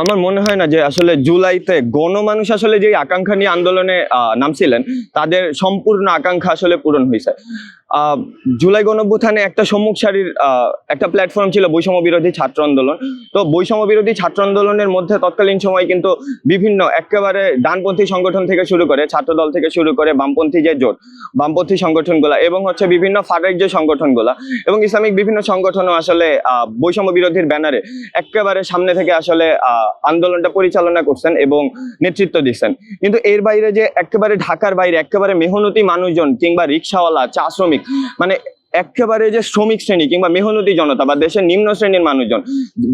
আমার মনে হয় না যে আসলে জুলাইতে গণমানুষ আসলে যে আকাঙ্ক্ষা নিয়ে আন্দোলনে নামছিলেন তাদের সম্পূর্ণ আকাঙ্ক্ষা আসলে পূরণ হয়েছে। জুলাই গণঅভ্যুত্থানে একটা সম্মুখ সারির একটা প্ল্যাটফর্ম ছিল বৈষম্য বিরোধী ছাত্র আন্দোলন। তো বৈষম্য বিরোধী ছাত্র আন্দোলনের মধ্যে তৎকালীন সময় কিন্তু বিভিন্ন একেবারে ডানপন্থী সংগঠন থেকে শুরু করে ছাত্রদল থেকে শুরু করে বামপন্থী যে জোট, বামপন্থী সংগঠনগুলা এবং হচ্ছে বিভিন্ন ফারেক যে সংগঠনগুলা এবং ইসলামিক বিভিন্ন সংগঠনও আসলে বৈষম্য বিরোধীর ব্যানারে একেবারে সামনে থেকে আসলে আন্দোলনটা পরিচালনা করছেন এবং নেতৃত্ব দিচ্ছেন। কিন্তু এর বাইরে যে একেবারে ঢাকার বাইরে একেবারে মেহনতি মানুষজন কিংবা রিক্সাওয়ালা, চা শ্রমিক, মানে একেবারে যে শ্রমিক শ্রেণী কিংবা মেহনতি জনতা বা দেশের নিম্ন শ্রেণীর মানুষজন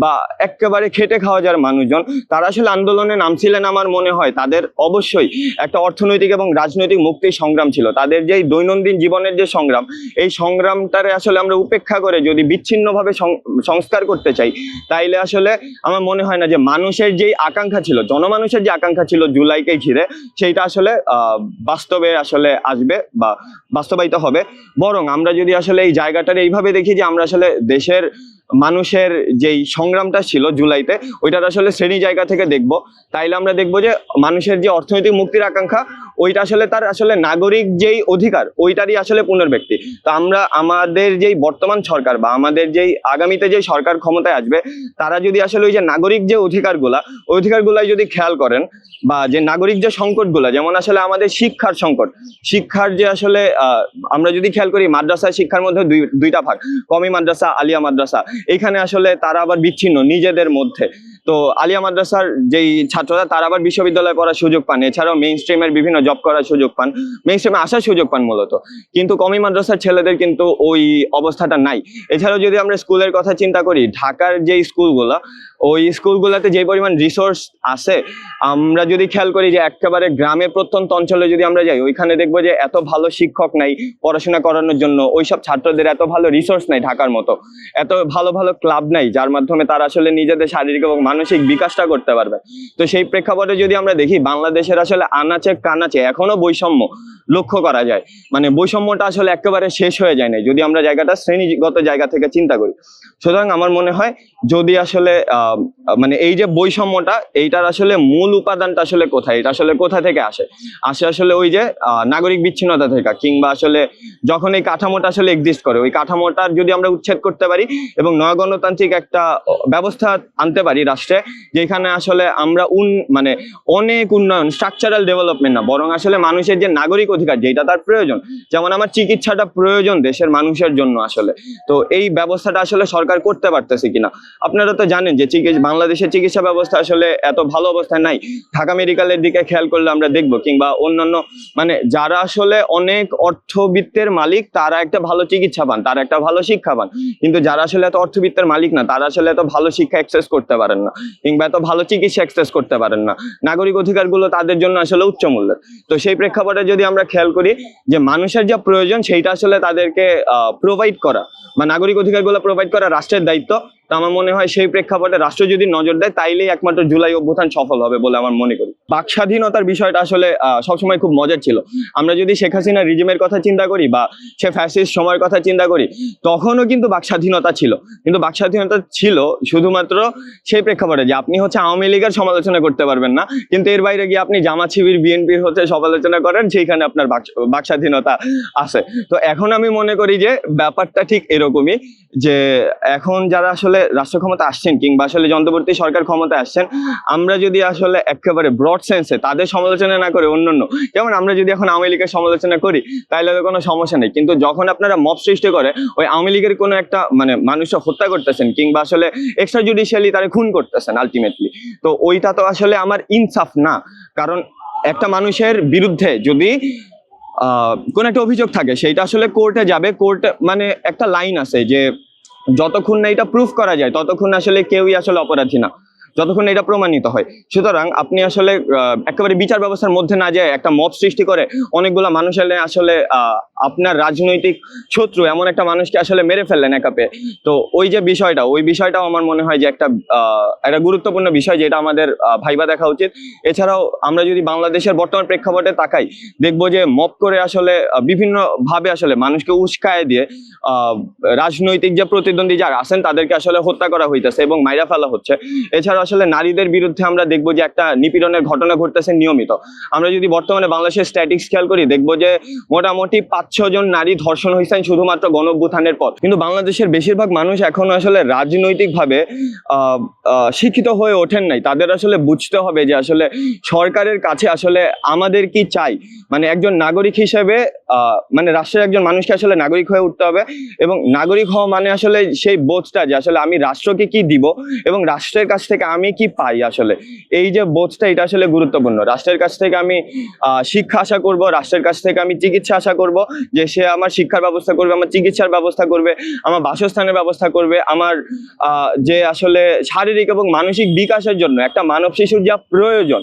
বা একেবারে খেটে খাওয়া যার মানুষজন, তারা আসলে আন্দোলনে নামছিলেন। আমার মনে হয় তাদের অবশ্যই একটা অর্থনৈতিক এবং রাজনৈতিক মুক্তির সংগ্রাম ছিল। তাদের যে দৈনন্দিন জীবনের যে সংগ্রাম, এই সংগ্রামটারে আসলে আমরা উপেক্ষা করে যদি বিচ্ছিন্নভাবে সংস্কার করতে চাই, তাইলে আসলে আমার মনে হয় না যে মানুষের যেই আকাঙ্ক্ষা ছিল, জনমানুষের যে আকাঙ্ক্ষা ছিল জুলাইকে ঘিরে, সেইটা আসলে বাস্তবে আসলে আসবে বা বাস্তবায়িত হবে। বরং আমরা যদি আসলে এই জায়গাটার এইভাবে দেখি যে আমরা আসলে দেশের মানুষের যেই সংগ্রামটা ছিল জুলাইতে, ওইটার আসলে শ্রেণী জায়গা থেকে দেখব, তাইলে আমরা দেখব যে মানুষের যে অর্থনৈতিক মুক্তির আকাঙ্ক্ষা, ওইটা আসলে তার আসলে নাগরিক যেই অধিকার, ওইটারই আসলে পুনর্ব্যক্তি। তো আমরা আমাদের যেই বর্তমান সরকার বা আমাদের যেই আগামীতে যে সরকার ক্ষমতায় আসবে, তারা যদি আসলে ওই যে নাগরিক যে অধিকারগুলা, ওই অধিকারগুলাই যদি খেয়াল করেন, বা যে নাগরিক যে সংকটগুলা, যেমন আসলে আমাদের শিক্ষার সংকট, শিক্ষার যে আসলে আমরা যদি খেয়াল করি মাদ্রাসা শিক্ষার মধ্যে দুইটা ভাগ, কমি মাদ্রাসা, আলিয়া মাদ্রাসা। এখানে আসলে তারা আবার বিচ্ছিন্ন নিজেদের মধ্যে। তো আলিয়া মাদ্রাসার যেই ছাত্ররা তারা আবার বিশ্ববিদ্যালয়ে পড়ার সুযোগ পান, এছাড়াও মেইন স্ট্রিমের বিভিন্ন জব করার সুযোগ পান, মেইন স্ট্রিমে আসার সুযোগ পান মূলত। কিন্তু কমি মাদ্রাসার ছেলেদের কিন্তু ওই অবস্থাটা নাই। এছাড়াও যদি আমরা স্কুলের কথা চিন্তা করি, ঢাকার যেই স্কুলগুলো, ওই স্কুলগুলোতে যে পরিমাণ রিসোর্স আছে, আমরা যদি খেয়াল করি যে একেবারে গ্রামে প্রত্যন্ত অঞ্চলে যদি আমরা যাই, ওইখানে দেখবো যে এত ভালো শিক্ষক নাই পড়াশোনা করানোর জন্য, ওইসব ছাত্রদের এত ভালো রিসোর্স নাই ঢাকার মতো, এত ভালো ভালো ক্লাব নাই যার মাধ্যমে তারা আসলে নিজেদের শারীরিক এবং মানসিক বিকাশটা করতে পারবে। তো সেই প্রেক্ষাপটে যদি আমরা দেখি, বাংলাদেশের আসলে আনাচে কানাচে এখনো বৈষম্য লক্ষ্য করা যায়। মানে বৈষম্যটা আসলে একেবারে শেষ হয়ে যায় না যদি আমরা জায়গাটা শ্রেণীগত জায়গা থেকে চিন্তা করি। সুতরাং আমার মনে হয় যদি আসলে মানে এই যে বৈষম্যটা, এইটার আসলে মূল উপাদানটা আসলে কোথায়, এটা আসলে কোথা থেকে আসে আসলে ওই যে নাগরিক বিচ্ছিন্নতা থেকে, কিংবা আসলে যখন এই কাঠামোটা আসলে এক্সিস্ট করে, ওই কাঠামোটার যদি আমরা উচ্ছেদ করতে পারি এবং নয় গণতান্ত্রিক একটা ব্যবস্থা আনতে পারি রাষ্ট্রে, যেখানে আসলে আমরা মানে অনেক উন্নয়ন, স্ট্রাকচারাল ডেভেলপমেন্ট না, বরং আসলে মানুষের যে নাগরিক অধিকার যেটা তার প্রয়োজন, যেমন আমার চিকিৎসাটা প্রয়োজন দেশের মানুষের জন্য আসলে, তো এই ব্যবস্থাটা আসলে সরকার করতে পারতেছে কিনা। আপনারা তো জানেন যে বাংলাদেশের চিকিৎসা ব্যবস্থা আসলে এত ভালো অবস্থায় নাই। ঢাকা মেডিকেলের দিকে খেয়াল করলে আমরা দেখবো, কিংবা অন্যান্য মানে যারা আসলে অনেক অর্থবিত্তের মালিক, তারা একটা ভালো চিকিৎসা পান, তারা একটা ভালো শিক্ষা পান। কিন্তু যারা আসলে এত অর্থবিত্তের মালিক না, তারা আসলে এত ভালো শিক্ষা অ্যাক্সেস করতে পারেন না, কিংবা এত ভালো চিকিৎসা অ্যাক্সেস করতে পারেন না। নাগরিক অধিকারগুলো তাদের জন্য আসলে উচ্চ মূল্যের। তো সেই প্রেক্ষাপটে যদি আমরা খেয়াল করি যে মানুষের যা প্রয়োজন সেইটা আসলে তাদেরকে প্রোভাইড করা বা নাগরিক অধিকারগুলো প্রোভাইড করা রাষ্ট্রের দায়িত্ব। তো আমার মনে হয় সেই প্রেক্ষাপটে রাষ্ট্র যদি নজর দেয়, তাইলেই একমাত্র জুলাই অভ্যুত্থান সফল হবে বলে আমার মনে করি। বাক স্বাধীনতার বিষয়টা আসলে সবসময় খুব মজার ছিল। আমরা যদি শেখ হাসিনা রিজিমের কথা চিন্তা করি বা সে ফ্যাসিস্ট সময়ের কথা চিন্তা করি, তখনও কিন্তু বাক স্বাধীনতা ছিল। কিন্তু বাক স্বাধীনতা ছিল শুধুমাত্র সেই প্রেক্ষাপটে যে আপনি হচ্ছে আওয়ামী লীগের সমালোচনা করতে পারবেন না, কিন্তু এর বাইরে গিয়ে আপনি জামাত শিবির, বিএনপির হচ্ছে সমালোচনা করেন, সেইখানে আপনার বাক স্বাধীনতা আছে। তো এখন আমি মনে করি যে ব্যাপারটা ঠিক এরকমই, যে এখন যারা আসলে রাষ্ট্র ক্ষমতা আসছেন কিংবা আসলে যন্ত্রবর্তী সরকার ক্ষমতায় আসছেন, আমরা যদি আসলে একেবারে ব্রড সেন্সে তাদের সমালোচনা না করে অন্যান্য, যেমন আমরা যদি এখন আওয়ামী লীগের সমালোচনা করি, তাইলে কোনো সমস্যা নেই। কিন্তু যখন আপনারা মব সৃষ্টি করে ওই আওয়ামী লীগের কোনো একটা মানে মানুষকে হত্যা করতেছেন কিংবা আসলে এক্সট্রা জুডিশিয়ালি তারা খুন করতেছেন আলটিমেটলি, তো ওইটা তো আসলে আমার ইনসাফ না। কারণ একটা মানুষের বিরুদ্ধে যদি কোন একটা অভিযোগ থাকে, সেইটা আসলে কোর্টে যাবে। কোর্টে মানে একটা লাইন আছে যে যতক্ষণ না এটা প্রুফ করা যায়, ততক্ষণ আসলে কেউই আসলে অপরাধী না, যতক্ষণ এটা প্রমাণিত হয়। সুতরাং আপনি আসলে একেবারে বিচার ব্যবস্থার মধ্যে না যায় একটা মব সৃষ্টি করে অনেকগুলা মানুষ আসলে আপনার রাজনৈতিক শত্রু এমন একটা মানুষকে আসলে মেরে ফেললেন একাপে। তো ওই যে বিষয়টা, ওই বিষয়টাও আমার মনে হয় যে একটা গুরুত্বপূর্ণ বিষয়, যেটা আমাদের ভাইবা দেখা উচিত। এছাড়াও আমরা যদি বাংলাদেশের বর্তমান প্রেক্ষাপটে তাকাই, দেখবো যে মব করে আসলে বিভিন্ন ভাবে আসলে মানুষকে উস্কায় দিয়ে রাজনৈতিক যে প্রতিদ্বন্দ্বী যারা আছেন তাদেরকে আসলে হত্যা করা হইতেছে এবং মাইরা ফেলা হচ্ছে। এছাড়াও আসলে নারীদের বিরুদ্ধে আমরা দেখবো যে একটা নিপীড়নের ঘটনা ঘটতেছে নিয়মিত। আমরা যদি বর্তমানে বাংলাদেশের স্ট্যাটিস্টিক্স খেয়াল করি, দেখবো যে মোটামুটি 5-6 জন নারী ধর্ষণ হয়েছেন শুধুমাত্র গণঅভ্যুত্থানের পর। কিন্তু বাংলাদেশের বেশিরভাগ মানুষ এখনো আসলে রাজনৈতিকভাবে শিক্ষিত হয়ে ওঠেন নাই। তাদের আসলে বুঝতে হবে যে আসলে সরকারের কাছে আসলে আমাদের কি চাই, মানে একজন নাগরিক হিসেবে মানে রাষ্ট্রের একজন মানুষকে আসলে নাগরিক হয়ে উঠতে হবে, এবং নাগরিক হওয়া মানে আসলে সেই বোধটা যে আসলে আমি রাষ্ট্রকে কি দিব এবং রাষ্ট্রের কাছ থেকে আমি কি পাই। আসলে এই যে বোধটা, এটা আসলে গুরুত্বপূর্ণ। রাষ্ট্রের কাছ থেকে আমি শিক্ষা আশা করব, রাষ্ট্রের কাছ থেকে আমি চিকিৎসা আশা করব, যে সে আমার শিক্ষার ব্যবস্থা করবে, আমার চিকিৎসার ব্যবস্থা করবে, আমার বাসস্থানের ব্যবস্থা করবে, আমার যে আসলে শারীরিক এবং মানসিক বিকাশের জন্য একটা মানব শিশুর যা প্রয়োজন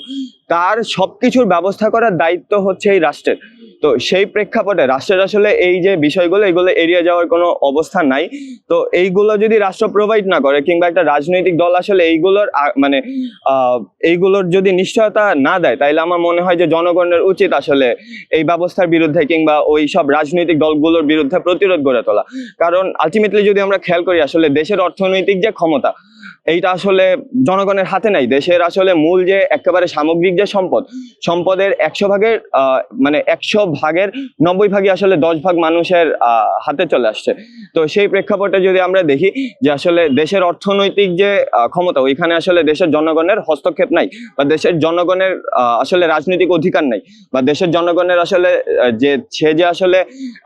তার সবকিছুর ব্যবস্থা করার দায়িত্ব হচ্ছে এই রাষ্ট্রের। তো সেই প্রেক্ষাপটে রাষ্ট্রের আসলে এই যে বিষয়গুলো, এগুলো এড়িয়ে যাওয়ার কোনো অবস্থা নাই। তো এইগুলো যদি রাষ্ট্র প্রোভাইড না করে, কিংবা একটা রাজনৈতিক দল আসলে এইগুলোর মানে এইগুলোর যদি নিশ্চয়তা না দেয়, তাইলে আমার মনে হয় যে জনগণের উচিত আসলে এই ব্যবস্থার বিরুদ্ধে কিংবা ওই সব রাজনৈতিক দলগুলোর বিরুদ্ধে প্রতিরোধ গড়ে তোলা। কারণ আলটিমেটলি যদি আমরা খেয়াল করি, আসলে দেশের অর্থনৈতিক যে ক্ষমতা, এইটা আসলে জনগণের হাতে নাই। দেশের আসলে মূল যে একেবারে সামগ্রিক যে সম্পদের 100 ভাগের মানে 100 ভাগের 90 ভাগই আসলে 10 ভাগ মানুষের হাতে চলে আসছে। তো সেই প্রেক্ষাপটে যদি আমরা দেখি যে আসলে দেশের অর্থনৈতিক যে ক্ষমতা, ওইখানে আসলে দেশের জনগণের হস্তক্ষেপ নাই, বা দেশের জনগণের আসলে রাজনৈতিক অধিকার নাই, বা দেশের জনগণের আসলে সে যে আসলে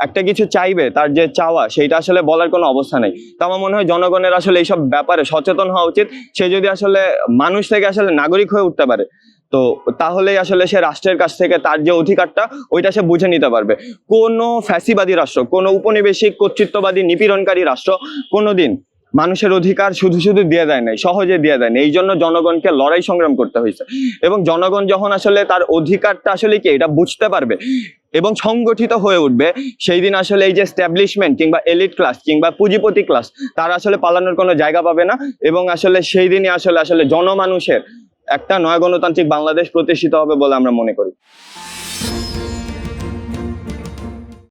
একটা কিছু চাইবে, তার যে চাওয়া সেইটা আসলে বলার কোনো অবস্থা নেই। তো আমার মনে হয় জনগণের আসলে এইসব ব্যাপারে সচেতন হওয়া উচিত। সে যদি আসলে মানুষ থেকে আসলে নাগরিক হয়ে উঠতে পারে, তো তাহলেই আসলে সে রাষ্ট্রের কাছ থেকে তার যে অধিকারটা ওইটা সে বুঝে নিতে পারবে। কোনো ফ্যাসিবাদী রাষ্ট্র, কোনো উপনিবেশিক কর্তৃত্ববাদী নিপীড়নকারী রাষ্ট্র কোনোদিন মানুষের অধিকার শুধু শুধু দিয়ে দেয় নাই, সহজে দিয়ে দেয় না। এই জন্য জনগণকে লড়াই সংগ্রাম করতে হয়েছে। এবং জনগণ যখন আসলে তার অধিকারটা আসলে কি এটা বুঝতে পারবে এবং সংগঠিত হয়ে উঠবে, সেই দিন আসলে এই যে এস্টাবলিশমেন্ট কিংবা এলিট ক্লাস কিংবা পুঁজিপতি ক্লাস, তারা আসলে পালানোর কোনো জায়গা পাবে না। এবং আসলে সেই দিনই আসলে জনমানুষের একটা নয়া গণতান্ত্রিক বাংলাদেশ প্রতিষ্ঠিত হবে বলে আমরা মনে করি।